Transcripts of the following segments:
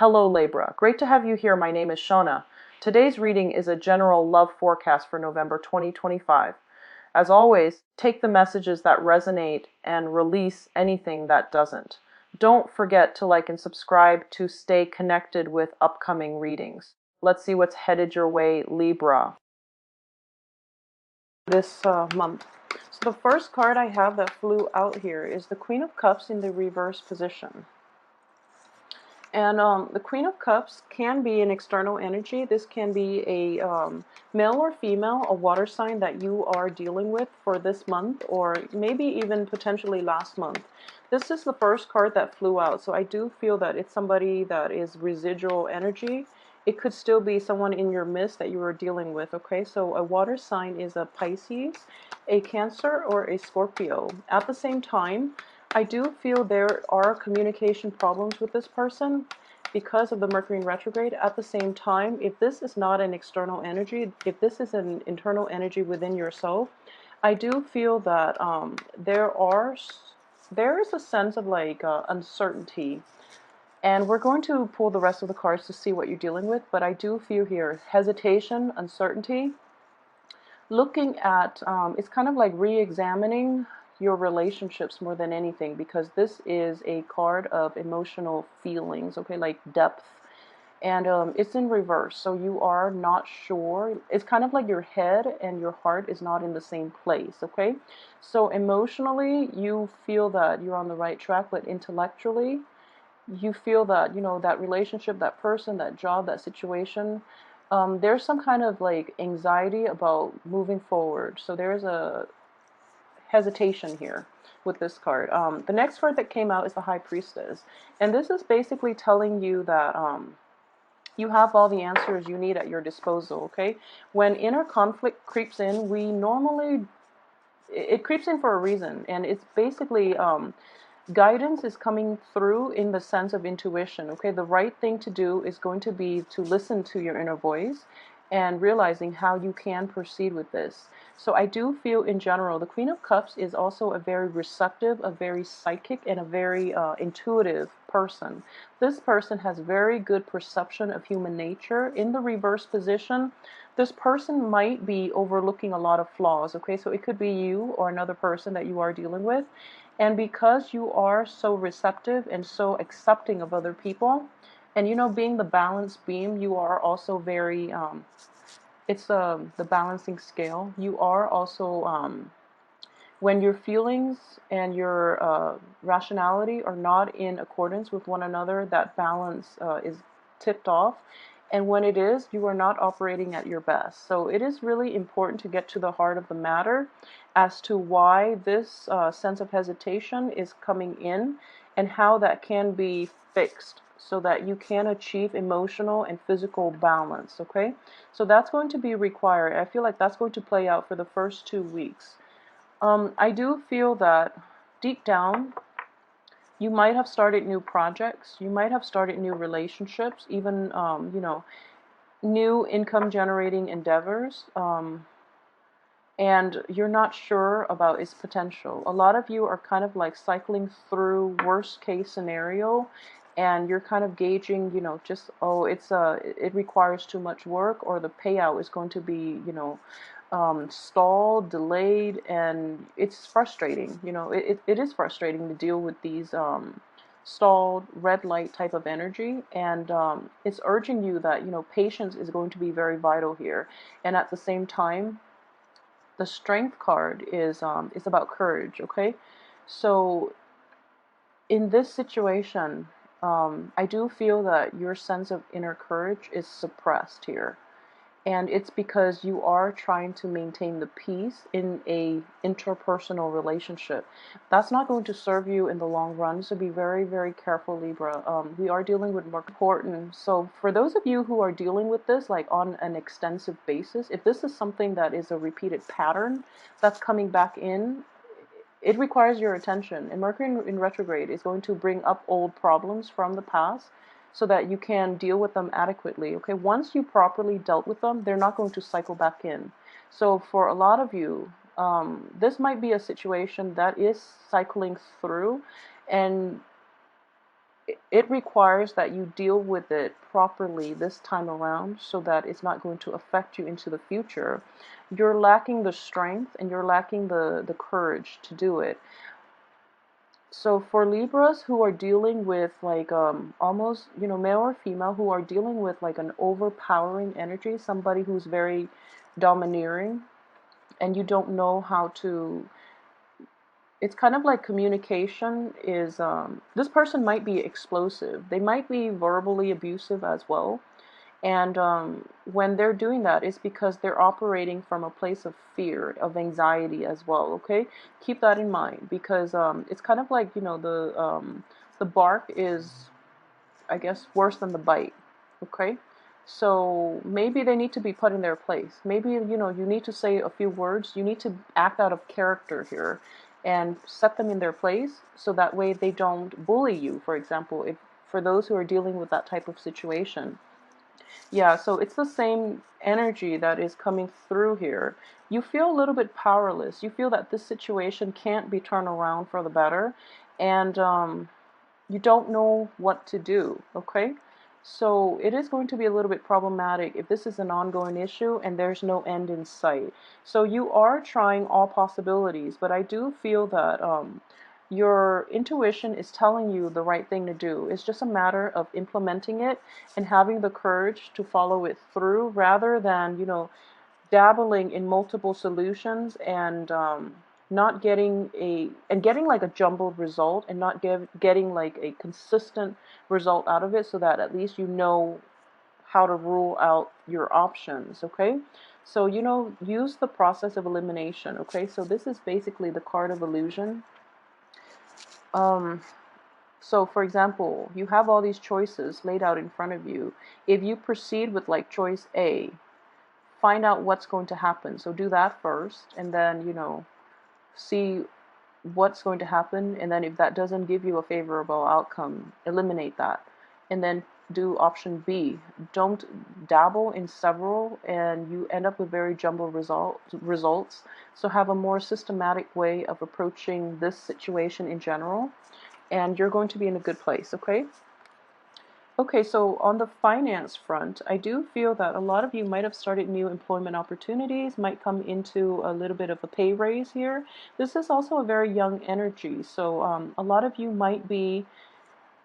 Hello Libra, great to have you here. My name is Shona. Today's reading is a general love forecast for November 2025. As always, take the messages that resonate and release anything that doesn't. Don't forget to like and subscribe to stay connected with upcoming readings. Let's see what's headed your way, Libra, this month. So the first card I have that flew out here is the Queen of Cups in the reverse position. And the Queen of Cups can be an external energy. This can be a male or female, a water sign that you are dealing with for this month, or maybe even potentially last month. This is the first card that flew out, so I do feel that it's somebody that is residual energy. It could still be someone in your midst that you are dealing with, okay? So a water sign is a Pisces, a Cancer, or a Scorpio. At the same time, I do feel there are communication problems with this person because of the Mercury in retrograde. At the same time, if this is not an external energy, if this is an internal energy within yourself, I do feel that there is a sense of like uncertainty. And we're going to pull the rest of the cards to see what you're dealing with, but I do feel here hesitation, uncertainty, looking at, it's kind of like re-examining your relationships more than anything, because this is a card of emotional feelings, okay, like depth, and it's in reverse, so you are not sure. It's kind of like your head and your heart is not in the same place, okay? So emotionally, you feel that you're on the right track, but intellectually, you feel that, you know, that relationship, that person, that job, that situation, there's some kind of like anxiety about moving forward. So there's a hesitation here with this card. The next card that came out is the High Priestess. And this is basically telling you that you have all the answers you need at your disposal, okay? When inner conflict creeps in, it creeps in for a reason. And it's basically, guidance is coming through in the sense of intuition, okay? The right thing to do is going to be to listen to your inner voice and realizing how you can proceed with this. So I do feel in general, the Queen of Cups is also a very receptive, a very psychic, and a very intuitive person. This person has very good perception of human nature. In the reverse position, this person might be overlooking a lot of flaws, okay? So it could be you or another person that you are dealing with. And because you are so receptive and so accepting of other people, and you know, being the balanced beam, you are also very, it's the balancing scale. You are also, when your feelings and your rationality are not in accordance with one another, that balance is tipped off. And when it is, you are not operating at your best. So it is really important to get to the heart of the matter as to why this sense of hesitation is coming in and how that can be fixed so that you can achieve emotional and physical balance, okay? So that's going to be required. I feel like that's going to play out for the first 2 weeks. I do feel that deep down, you might have started new projects, you might have started new relationships, even, you know, new income generating endeavors, and you're not sure about its potential. A lot of you are kind of like cycling through worst case scenario, and you're kind of gauging, you know, just, oh, it requires too much work, or the payout is going to be, you know, stalled, delayed, and it's frustrating. You know, it is frustrating to deal with these stalled red light type of energy, and it's urging you that, you know, patience is going to be very vital here. And at the same time, the Strength card is about courage, okay? So in this situation, I do feel that your sense of inner courage is suppressed here. And it's because you are trying to maintain the peace in a interpersonal relationship. That's not going to serve you in the long run, so be very, very careful, Libra. We are dealing with more important. So for those of you who are dealing with this like on an extensive basis, if this is something that is a repeated pattern that's coming back in, it requires your attention. And Mercury in retrograde is going to bring up old problems from the past so that you can deal with them adequately. Okay, once you properly dealt with them, they're not going to cycle back in. So for a lot of you, this might be a situation that is cycling through, and it requires that you deal with it properly this time around so that it's not going to affect you into the future. You're lacking the strength and you're lacking the courage to do it. So for Libras who are dealing with like almost, male or female, who are dealing with like an overpowering energy, somebody who's very domineering, and you don't know how to, it's kind of like communication is, this person might be explosive. They might be verbally abusive as well. And when they're doing that, it's because they're operating from a place of fear, of anxiety as well. Okay, keep that in mind, because it's kind of like, the bark is, I guess, worse than the bite. Okay, so maybe they need to be put in their place. Maybe, you need to say a few words. You need to act out of character here and set them in their place so that way they don't bully you, for example, if for those who are dealing with that type of situation. Yeah, so it's the same energy that is coming through here. You feel a little bit powerless. You feel that this situation can't be turned around for the better, and you don't know what to do, okay? So it is going to be a little bit problematic if this is an ongoing issue and there's no end in sight. So you are trying all possibilities, but I do feel that your intuition is telling you the right thing to do. It's just a matter of implementing it and having the courage to follow it through rather than, dabbling in multiple solutions and not getting getting like a jumbled result and not getting like a consistent result out of it, so that at least you know how to rule out your options. Okay, so use the process of elimination. Okay, so this is basically the card of illusion. um so for example, you have all these choices laid out in front of you. If you proceed with like choice A, find out what's going to happen. So do that first, and then, see what's going to happen. And then if that doesn't give you a favorable outcome, eliminate that. And then do option B. Don't dabble in several, and you end up with very jumbled results. So have a more systematic way of approaching this situation in general, and you're going to be in a good place, okay? Okay, so on the finance front, I do feel that a lot of you might have started new employment opportunities, might come into a little bit of a pay raise here. This is also a very young energy, so a lot of you might be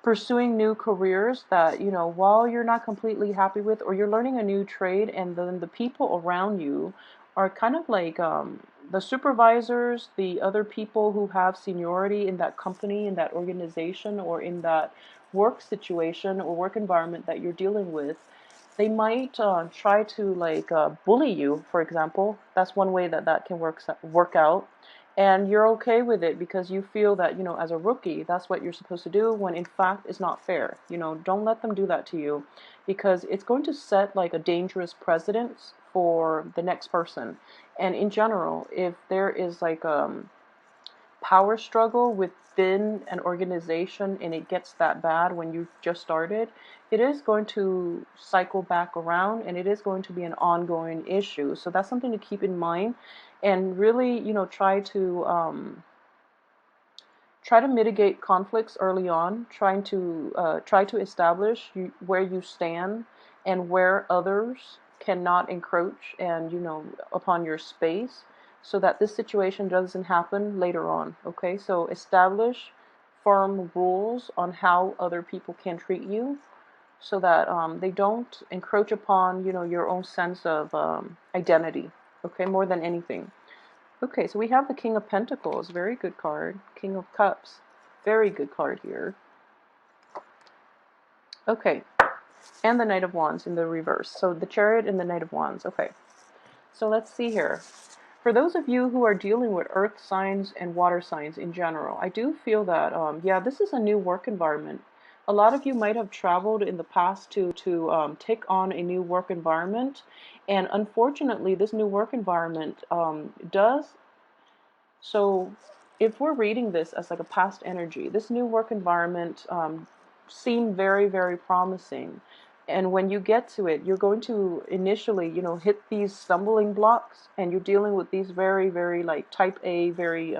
pursuing new careers that, while you're not completely happy with, or you're learning a new trade, and then the people around you are kind of like the supervisors, the other people who have seniority in that company, in that organization, or in that work situation or work environment that you're dealing with. They might try to like bully you, for example. That's one way that that can work out. And you're okay with it because you feel that, as a rookie, that's what you're supposed to do, when in fact it's not fair. Don't let them do that to you, because it's going to set like a dangerous precedent for the next person. And in general, if there is like power struggle within an organization and it gets that bad when you just started, it is going to cycle back around and it is going to be an ongoing issue. So that's something to keep in mind, and really, try to mitigate conflicts early on, try to establish where you stand and where others cannot encroach and, upon your space, so that this situation doesn't happen later on. Okay, so establish firm rules on how other people can treat you, so that they don't encroach upon, your own sense of identity. Okay, more than anything. Okay, so we have the King of Pentacles, very good card. King of Cups, very good card here. Okay, and the Knight of Wands in the reverse. So the Chariot and the Knight of Wands. Okay, so let's see here. For those of you who are dealing with earth signs and water signs in general, I do feel that, yeah, this is a new work environment. A lot of you might have traveled in the past to take on a new work environment. And unfortunately, this new work environment does. So if we're reading this as like a past energy, this new work environment seemed very, very promising. And when you get to it, you're going to initially, hit these stumbling blocks, and you're dealing with these very, very like type A, very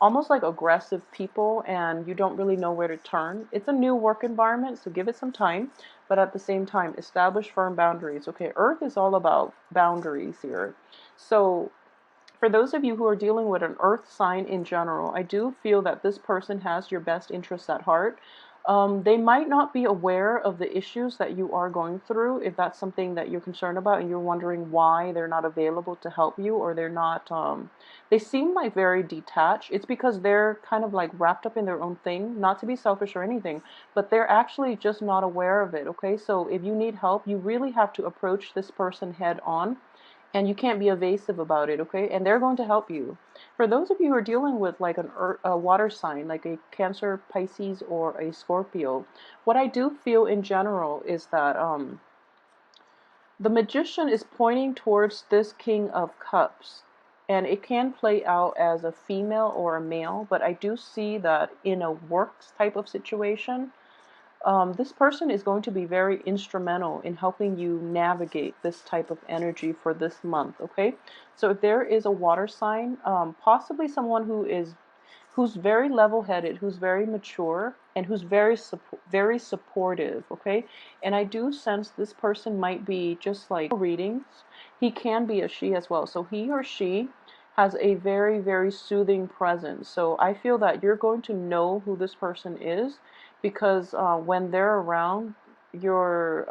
almost like aggressive people, and you don't really know where to turn. It's a new work environment, so give it some time, but at the same time, establish firm boundaries. Okay, Earth is all about boundaries here. So for those of you who are dealing with an earth sign in general, I do feel that this person has your best interests at heart. They might not be aware of the issues that you are going through, if that's something that you're concerned about and you're wondering why they're not available to help you, or they're not, they seem like very detached. It's because they're kind of like wrapped up in their own thing, not to be selfish or anything, but they're actually just not aware of it, okay? So if you need help, you really have to approach this person head on, and you can't be evasive about it, okay? And they're going to help you. For those of you who are dealing with like a water sign, like a Cancer, Pisces, or a Scorpio, what I do feel in general is that the Magician is pointing towards this King of Cups. And it can play out as a female or a male, but I do see that in a works type of situation, this person is going to be very instrumental in helping you navigate this type of energy for this month, okay? So if there is a water sign, possibly someone who's very level-headed, who's very mature, and who's very supportive, okay? And I do sense this person might be just like readings. He can be a she as well. So he or she has a very, very soothing presence. So I feel that you're going to know who this person is, because when they're around, your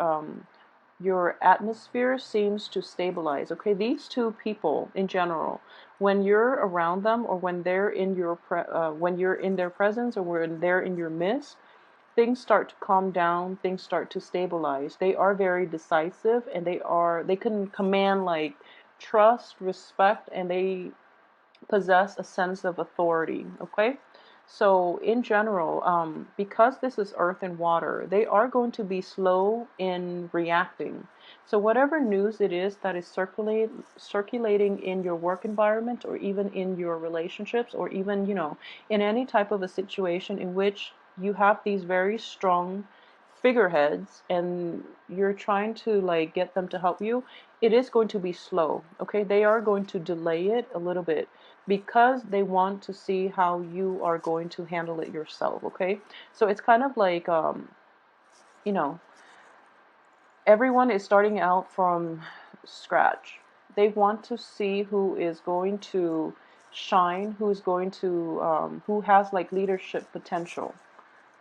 your atmosphere seems to stabilize. Okay, these two people in general, when you're around them, or when they're in your when you're in their presence, or when they're in your midst, things start to calm down, things start to stabilize. They are very decisive, and they can command like trust, respect, and they possess a sense of authority, okay? So in general, because this is earth and water, they are going to be slow in reacting. So whatever news it is that is circulating in your work environment, or even in your relationships, or even, in any type of a situation in which you have these very strong figureheads and you're trying to like get them to help you, it is going to be slow, okay? They are going to delay it a little bit, because they want to see how you are going to handle it yourself, okay? So it's kind of like, you know, everyone is starting out from scratch. They want to see who is going to shine, who is going to, who has like leadership potential,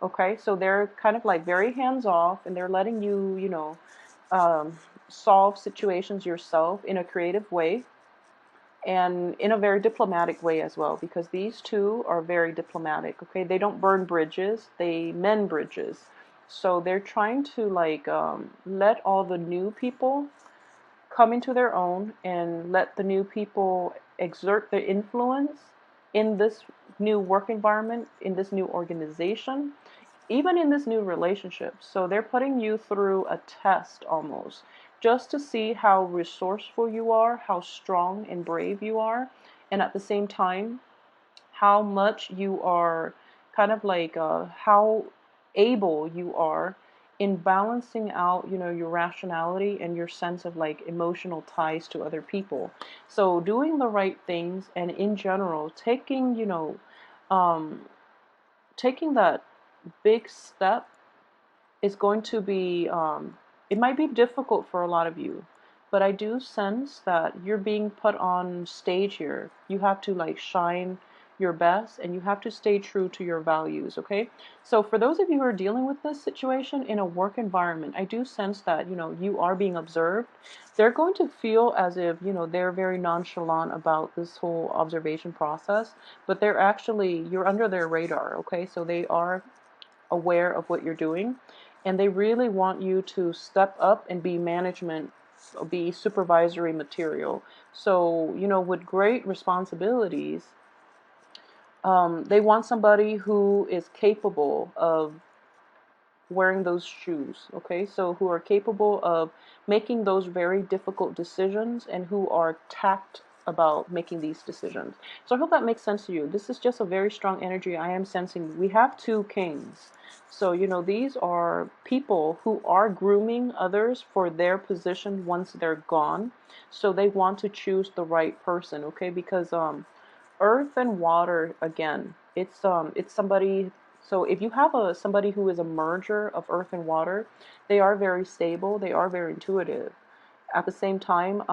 okay? So they're kind of like very hands off, and they're letting you, solve situations yourself in a creative way, and in a very diplomatic way as well, because these two are very diplomatic, okay? They don't burn bridges, they mend bridges. So they're trying to like let all the new people come into their own, and let the new people exert their influence in this new work environment, in this new organization, even in this new relationship. So they're putting you through a test almost, just to see how resourceful you are, how strong and brave you are, and at the same time, how much you are kind of like how able you are in balancing out, your rationality and your sense of like emotional ties to other people. So doing the right things, and in general taking, um, taking that big step is going to be, it might be difficult for a lot of you, but I do sense that you're being put on stage here. You have to like shine your best, and you have to stay true to your values, okay? So for those of you who are dealing with this situation in a work environment, I do sense that, you are being observed. They're going to feel as if, they're very nonchalant about this whole observation process, but they're actually, you're under their radar, okay? So they are aware of what you're doing, and they really want you to step up and be management, be supervisory material. So, with great responsibilities, they want somebody who is capable of wearing those shoes, okay? So who are capable of making those very difficult decisions, and who are tact about making these decisions. So I hope that makes sense to you. This is just a very strong energy I am sensing. We have two kings. So, these are people who are grooming others for their position once they're gone. So they want to choose the right person, okay? Because Earth and water again. It's somebody. So if you have somebody who is a merger of earth and water, they are very stable. They are very intuitive. At the same time,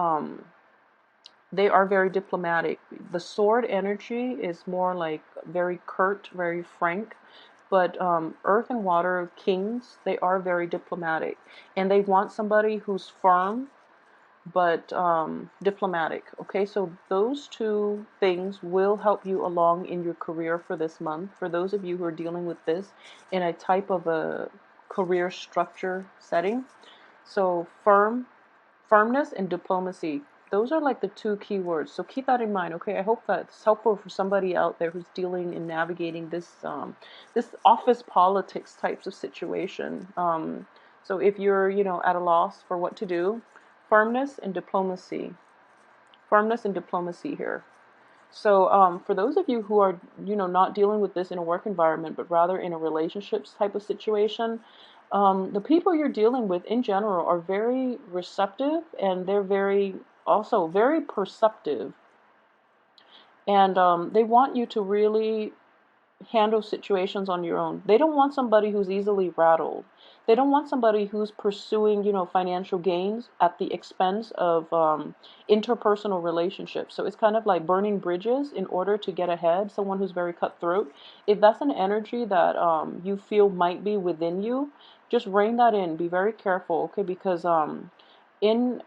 they are very diplomatic. The sword energy is more like very curt, very frank. But earth and water kings, they are very diplomatic, and they want somebody who's firm but diplomatic. Okay, so those two things will help you along in your career for this month. For those of you who are dealing with this in a type of a career structure setting, so firmness and diplomacy. Those are like the two key words. So keep that in mind, okay? I hope that's helpful for somebody out there who's dealing and navigating this office politics types of situation. So if you're, at a loss for what to do, firmness and diplomacy. Firmness and diplomacy here. So for those of you who are, not dealing with this in a work environment, but rather in a relationships type of situation, the people you're dealing with in general are very receptive, and they're also very perceptive. And they want you to really handle situations on your own. They don't want somebody who's easily rattled. They don't want somebody who's pursuing, financial gains at the expense of interpersonal relationships. So it's kind of like burning bridges in order to get ahead. Someone who's very cutthroat. If that's an energy that you feel might be within you, just rein that in. Be very careful, okay? Because in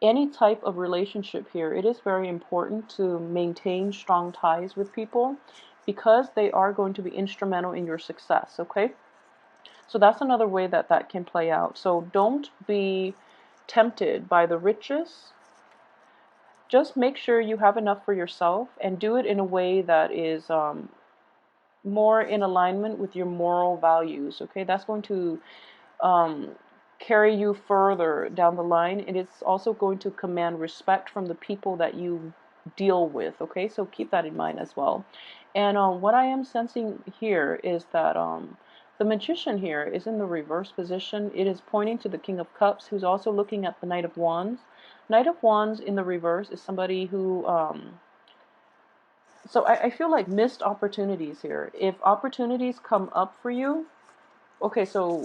any type of relationship here, it is very important to maintain strong ties with people because they are going to be instrumental in your success, okay? So that's another way that that can play out. So don't be tempted by the riches. Just make sure you have enough for yourself and do it in a way that is more in alignment with your moral values, okay? That's going to um, carry you further down the line, and it's also going to command respect from the people that you deal with, okay? So keep that in mind as well. And what I am sensing here is that the magician here is in the reverse position. It is pointing to the King of Cups, who's also looking at the Knight of Wands. Knight of Wands in the reverse is somebody who so I feel like missed opportunities here. If opportunities come up for you, okay, so